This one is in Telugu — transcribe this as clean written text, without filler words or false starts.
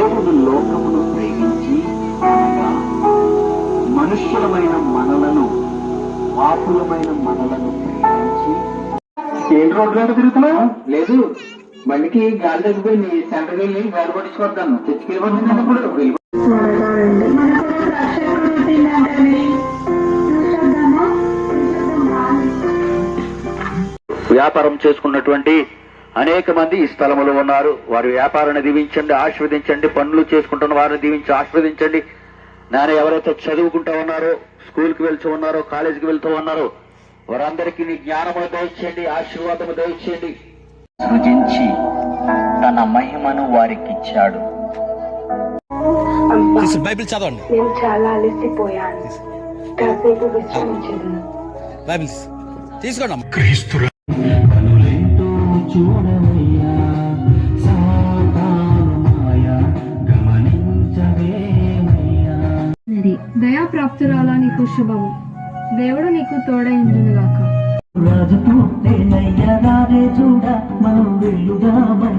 దేవుడు లోకమును ప్రేమించి అనగా మనుష్యులమైన మనలను పాపులమైన మనలను ప్రేమించి. ఏం రోడ్డు వెంట తిరుగుతున్నావు? లేదు, బండికి గాలి తగ్గిపోయింది. సెంటర్కి వెళ్ళి గాలి పట్టించుకొద్దాను. తెచ్చుకెళ్ళిపోతుందన్నప్పుడు వ్యాపారం చేసుకున్నటువంటి అనేక మంది ఈ స్థలములో ఉన్నారు. వారి వ్యాపారాన్ని దీవించండి, ఆశీర్వదించండి. పనులు చేసుకుంటున్న వారిని దీవించి ఆశీర్వదించండి. నేను ఎవరైతే చదువుకుంటూ ఉన్నారో, స్కూల్కి వెళ్తూ ఉన్నారో, కాలేజీకి వెళ్తూ ఉన్నారో వారందరికీ నీ జ్ఞానము దయచేయండి, ఆశీర్వాదము దయచేయండి. సృజించి తన మహిమను వారికిచ్చాడు. బైబిల్ చదవండి. నేను చాలా అలసిపోయాను, కాసేపు విశ్రమించదును. బైబిల్స్ తీసుకోండి. క్రీస్తు కనులెంతో చూడవయ్యా, సాతాను మాయ గమనించవేమయ్యా. దయాప్రాప్తురాలా నీకు శుభము, దేవుడు నీకు తోడైండునుగాక. రాజు పుట్టేనయ్య రాజే చూడ మనం వెళ్ళుదామయ్యా.